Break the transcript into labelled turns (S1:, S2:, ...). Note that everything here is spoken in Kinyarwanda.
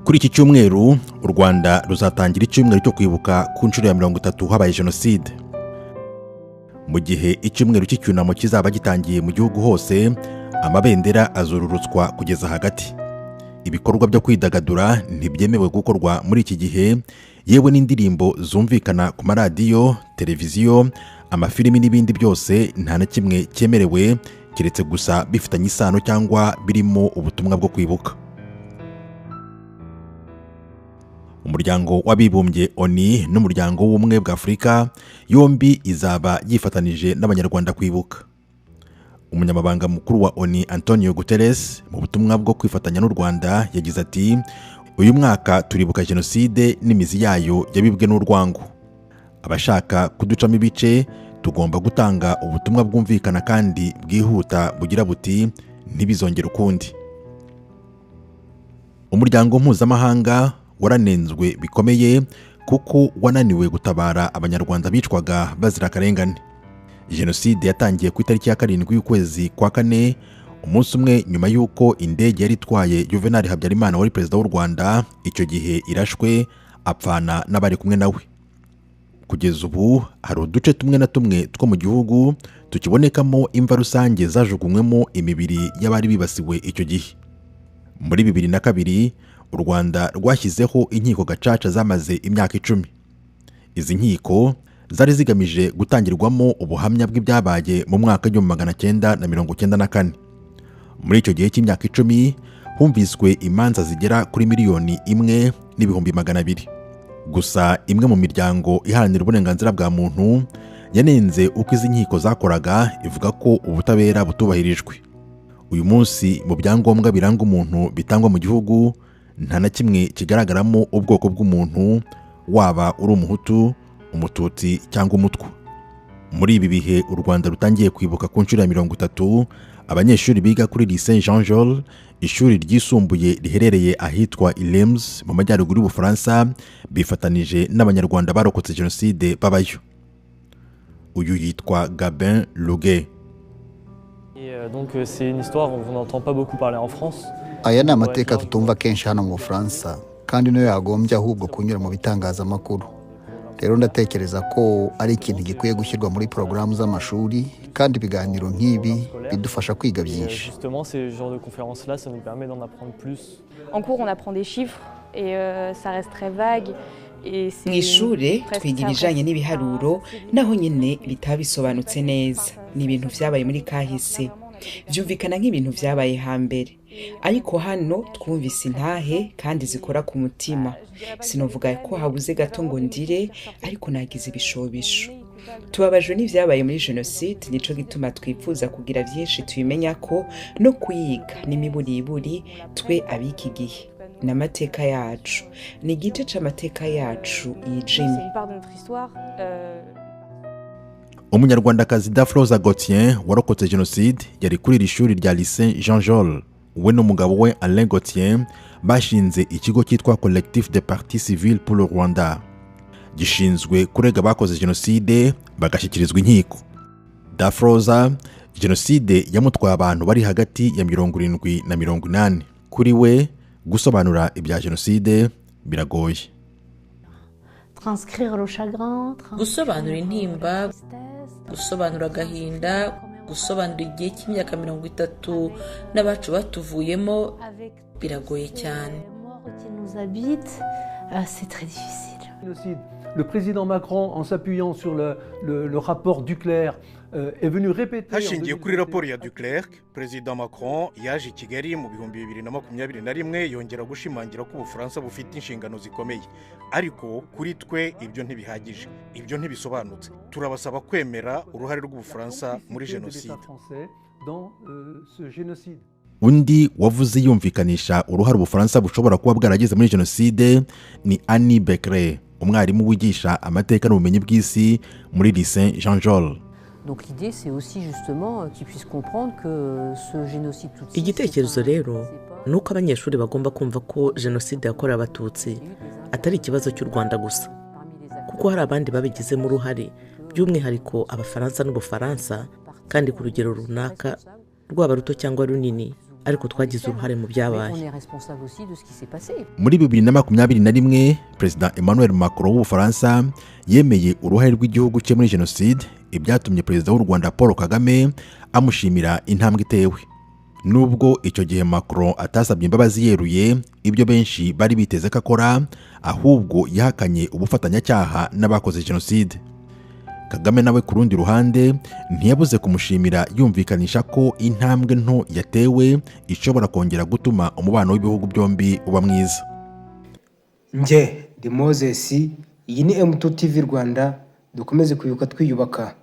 S1: Kuri iki cyumweru u Rwanda ruzatangira icyumweru cyo kwibuka ku nshuro ya 30 habaye jenoside. Mu gihe icyumweru cy'icyunamo kizaba gitangiye mu gihugu hose, amabendera azururutswa kugeza hagati. Ibikorwa byo kwidagadura ntibyemewe gukorwa muri iki gihe, yewe n'indirimbo zumvikana ku maradiyo, televiziyo, amafilimi n'ibindi byose nta na kimwe cyemerewe, kiretse gusa bifitanye isano cyangwa birimo ubutumwa bwo kwibuka. Umuryango w'abibumbye ONU n'umuryango w'ubumwe bwa Afurika yombi izaba yifatanije n'abanyarwanda kwibuka. Umunyamabanga mukuru wa ONU Antonio Guterres mu butumwa bwo kwifatanya n'u Rwanda yagize ati, uyu mwaka turibuka jenoside n'imizi yayo yabibwe n'urwango. Abashaka kuducamo ibice tugomba gutanga ubutumwa bwumvikana kandi bwihuta bugira buti ntibizongere ukundi. Umuryango mpuzamahanga waranenzwe bikomeye kuko wananiwe gutabara abanyarwanda bicwaga bazira akarengane. Jenoside yatangiye ku itariki ya 7 y'ukwezi kwa 4, umunsi umwe nyuma y'uko indege yari itwaye Juvenal Habyarimana wari perezida w'u Rwanda icyo gihe irashwe apfana n'abari kumwe nawe. Kugeza ubu hari uduce tumwe na tumwe two mu gihugu tukibonekamo imva rusange zajugunywemo imibiri y'abari bibasiwe icyo gihe. Muri 2002 u Rwanda rwashyizeho inkiko gacaca zamaze imyaka 10. Izi nkiko zari zigamije gutangirwamo ubuhamya bw'ibyabaye mu mwaka wa 1994. Muri icyo gihe cy'imyaka 10 humviswe imanza zigera kuri 1,200,000. Gusa imwe mu miryango iharanira uburenganzira bwa muntu yanenze uko izi nkiko zakoraga, ivuga ko ubutabera butubahirijwe. Uyu munsi mu byangombwa biranga umuntu bitangwa mu gihugu nta na kimwe kigaragaramo ubwoko bw'umuntu, waba uri umuhutu, umututsi cyangwa umutwa. Muri ibi bihe u Rwanda rutangiye kwibuka ku nshuro ya 30, abanyeshuri biga kuri Lycée Jean Jaurès, ishuri ryisumbuye riherereye ahitwa Reims mu majyaruguru y'Ubufaransa, bifatanije n'abanyarwanda barokotse jenoside babayo. Uyu yitwa Gabin Louguet.
S2: Donc c'est une histoire on n'entend pas beaucoup parler en France.
S3: Aya ni amateka tutumva kenshi hano mu Bufaransa, kandi niyo yagombye ahubwo kunyura mu bitangazamakuru. Rero ndatekereza ko ari ikintu gikwiye gushyirwa muri porogaramu z'amashuri, kandi ibiganiro nk'ibi bidufasha kwiga byinshi.
S2: Justement ces genres de conférences là ça nous permet d'en apprendre plus.
S4: En cours on apprend des chiffres et ça reste très vague.
S5: Mu ishuri twiga ibijanye n'ibiharuro naho nyine bitabisobanutse neza. Ni ibintu vyabaye muri kahise, vyumvikana nk'ibintu vyabaye hambere, ariko hano twumvise intahe kandi zikora ku mutima. Sinovuga ko habuze gato ngo ndire, ariko nagize ibishobisho. Tubabajwe n'ivyabaye muri jenoside, nico gituma twifuza kugira vyinshi tubimenya ko no kuyiga n'imiburiburi twe abiki gihe. N'amateka yacu ni igice c'amateka yacu yijimye.
S1: Umunyarwandakazi Dafroza Gauthier warokotse jenoside yari kuri iri shuri rya Lycée Jean Jaurès. We n'umugabo we Alain Gauthier bashinze ikigo cyitwa Collectif des Partis Civils pour le Rwanda, gishinzwe kurega bakoze jenoside bagashyikirizwa inkiko. Dafroza, jenoside yamutwaye abantu bari hagati ya 70 na 80. Kuri we gusobanura ibya jenoside biragoye.
S6: Gusobanura intimba, gusobanura agahinda, gusobanura igihe cy'imyaka 30 n'abacu batuvuyemo biragoye cyane.
S7: Le président Macron, en s'appuyant sur le rapport Duclerc, est venu répéter.
S8: Hashingiye kuri raporo ya Duclerc, Président Macron yaje Kigali mu 2021 yongera gushimangira ko Ubufaransa bufite inshingano zikomeye. Ariko kuri twe ibyo ntibihagije, ibyo ntibisobanutse. Turabasaba kwemera uruhare rw'Ubufaransa muri jenoside.
S1: Undi wavuze yumvikanisha uruhare Ubufaransa bushobora kuba bwaragize muri jenoside ni Annie Becquerel, umwarimu wigisha amateka n'ubumenyi bw'isi muri Lycée Jean Jaurès.
S9: Donc l'idée c'est aussi justement qu'ils puissent comprendre que ce génocide tutsi.
S6: Igitekerezo rero nuko abanyeshuri bagomba kumva ko jenoside yakorewe abatutsi atari ikibazo cy'u Rwanda gusa, kuko hari abandi babigizemo uruhare, by'umwihariko Abafaransa n'Ubufaransa, kandi ku rugero runaka rwaba ruto cyangwa runini ariko twagize uruhare mu byabaye.
S9: On est responsable aussi de ce qui s'est passé.
S1: Muri 2021 Perezida Emmanuel Macron w'Ubufaransa yemeye uruhare rw'igihugu cye muri jenoside, ibyatumye Perezida w'u Rwanda Paul Kagame amushimira intambwe itewe. Nubwo icyo gihe Macron atasabye imbabazi yeruye ibyo benshi bari biteze ko akora, ahubwo yahakanye ubufatanyacyaha n'abakoze jenoside. Kagame nawe ku rundi ruhande ntiyabuze kumushimira, yumvikanisha ko intambwe nto yatewe ishobora kongera gutuma umubano w'ibihugu byombi uba mwiza.
S10: Nje ndi Moses, iyi ni M2 TV Rwanda, dukomeze kwibuka twiyubaka.